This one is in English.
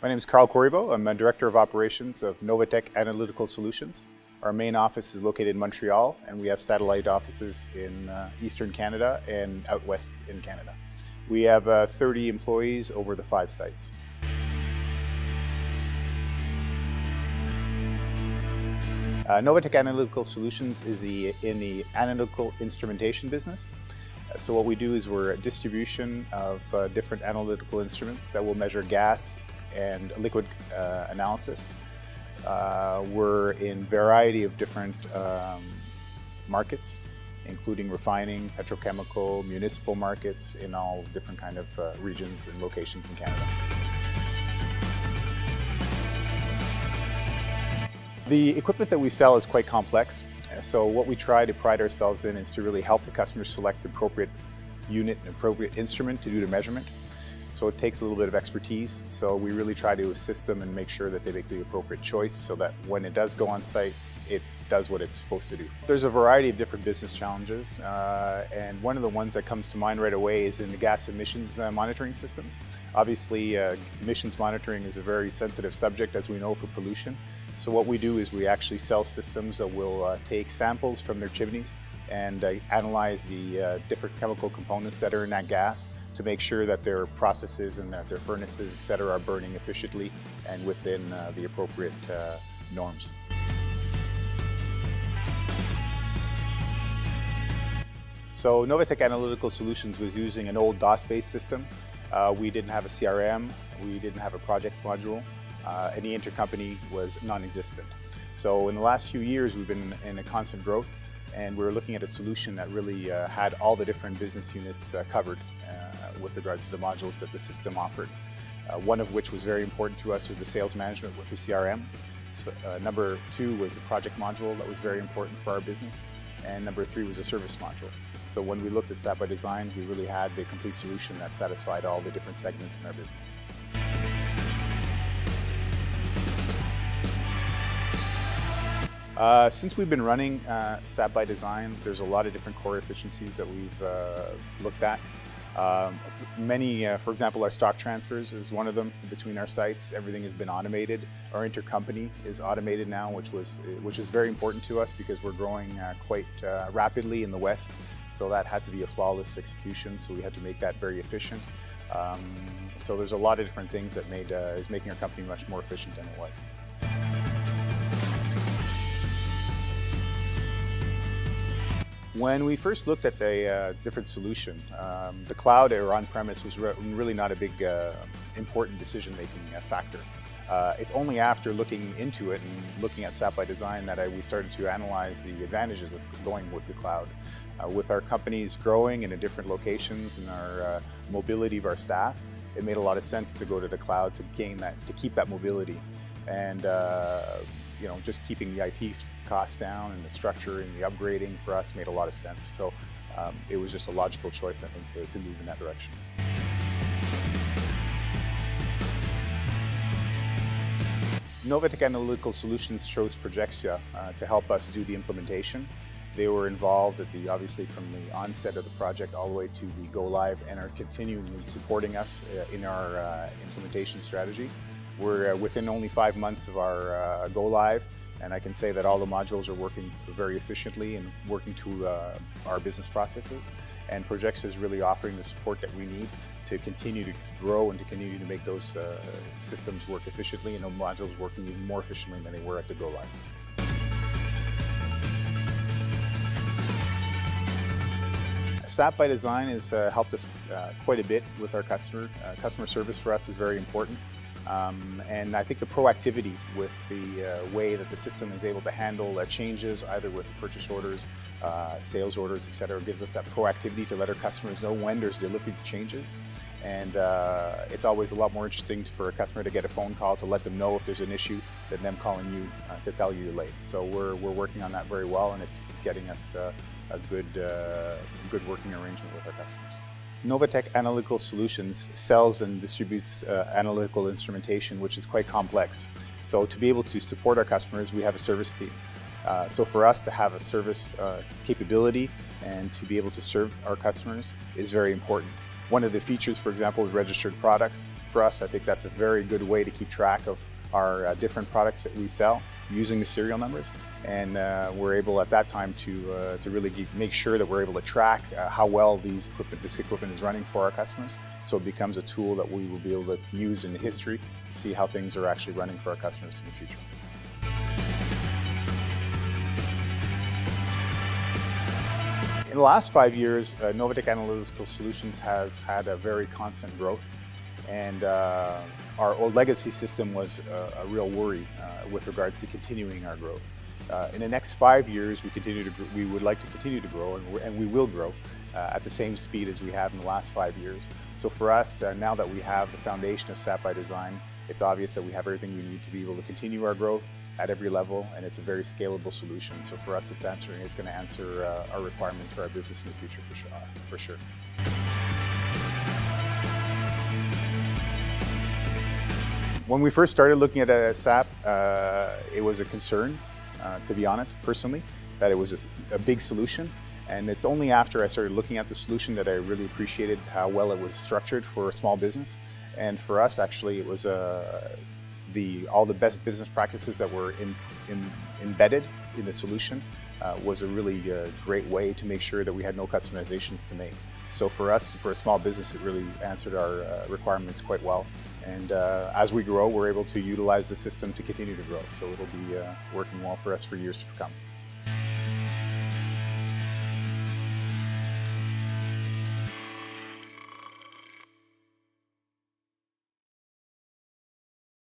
My name is Carl Corriveau. I'm a Director of Operations of Novatech Analytical Solutions. Our main office is located in Montreal, and we have satellite offices in Eastern Canada and out west in Canada. We have 30 employees over the 5 sites. Novatech Analytical Solutions is in the analytical instrumentation business. So what we do is we're a distribution of different analytical instruments that will measure gas and liquid analysis. We're in a variety of different markets, including refining, petrochemical, municipal markets in all different kind of regions and locations in Canada. The equipment that we sell is quite complex. So what we try to pride ourselves in is to really help the customer select the appropriate unit and appropriate instrument to do the measurement. So it takes a little bit of expertise. So we really try to assist them and make sure that they make the appropriate choice so that when it does go on site, it does what it's supposed to do. There's a variety of different business challenges, and one of the ones that comes to mind right away is in the gas emissions monitoring systems. Obviously, emissions monitoring is a very sensitive subject, as we know, for pollution. So what we do is we actually sell systems that will take samples from their chimneys and analyze the different chemical components that are in that gas to make sure that their processes and that their furnaces, etc., are burning efficiently and within the appropriate norms. So Novatech Analytical Solutions was using an old DOS-based system. We didn't have a CRM, we didn't have a project module, and the intercompany was non-existent. So in the last few years, we've been in a constant growth, and we're looking at a solution that really had all the different business units covered with regards to the modules that the system offered. One of which was very important to us was the sales management with the CRM. So, number 2 was the project module that was very important for our business. And number 3 was a service module. So when we looked at SAP ByDesign, we really had the complete solution that satisfied all the different segments in our business. Since we've been running SAP ByDesign, there's a lot of different core efficiencies that we've looked at. Many, for example, our stock transfers is one of them between our sites. Everything has been automated. Our intercompany is automated now, which is very important to us because we're growing quite rapidly in the West. So that had to be a flawless execution. So we had to make that very efficient. So there's a lot of different things that is making our company much more efficient than it was. When we first looked at the different solution, the cloud or on-premise was really not a big important decision-making factor. It's only after looking into it and looking at SAP ByDesign that we started to analyze the advantages of going with the cloud. With our companies growing in different locations and our mobility of our staff, it made a lot of sense to go to the cloud to keep that mobility. And just keeping the IT costs down and the structure and the upgrading for us made a lot of sense. So it was just a logical choice, I think, to move in that direction. Novatech Analytical Solutions chose Projexia to help us do the implementation. They were involved obviously from the onset of the project all the way to the go live and are continually supporting us in our implementation strategy. We're within only 5 months of our go live, and I can say that all the modules are working very efficiently and working to our business processes. And Projexia is really offering the support that we need to continue to grow and to continue to make those systems work efficiently and the modules working even more efficiently than they were at the go live. SAP ByDesign has helped us quite a bit with our customer. Customer service for us is very important. And I think the proactivity with the way that the system is able to handle changes, either with purchase orders, sales orders, etc., gives us that proactivity to let our customers know when there's delivery changes. And it's always a lot more interesting for a customer to get a phone call to let them know if there's an issue than them calling you to tell you you're late. So we're working on that very well, and it's getting us a good working arrangement with our customers. Novatech Analytical Solutions sells and distributes analytical instrumentation, which is quite complex. So to be able to support our customers, we have a service team. So for us to have a service capability and to be able to serve our customers is very important. One of the features, for example, is registered products. For us, I think that's a very good way to keep track of our different products that we sell using the serial numbers. And we're able at that time to really make sure that we're able to track how well this equipment is running for our customers. So it becomes a tool that we will be able to use in the history to see how things are actually running for our customers in the future. In the last 5 years, Novatech Analytical Solutions has had a very constant growth, and our old legacy system was a real worry with regards to continuing our growth. In the next 5 years, we would like to continue to grow, and we will grow at the same speed as we have in the last 5 years. So for us, now that we have the foundation of SAP ByDesign, it's obvious that we have everything we need to be able to continue our growth at every level, and it's a very scalable solution. So for us, it's going to answer our requirements for our business in the future for sure. When we first started looking at SAP, it was a concern, to be honest, personally, that it was a big solution. And it's only after I started looking at the solution that I really appreciated how well it was structured for a small business. And for us, actually, it was all the best business practices that were embedded in the solution was a really great way to make sure that we had no customizations to make. So for us, for a small business, it really answered our requirements quite well. And as we grow, we're able to utilize the system to continue to grow. So it'll be working well for us for years to come.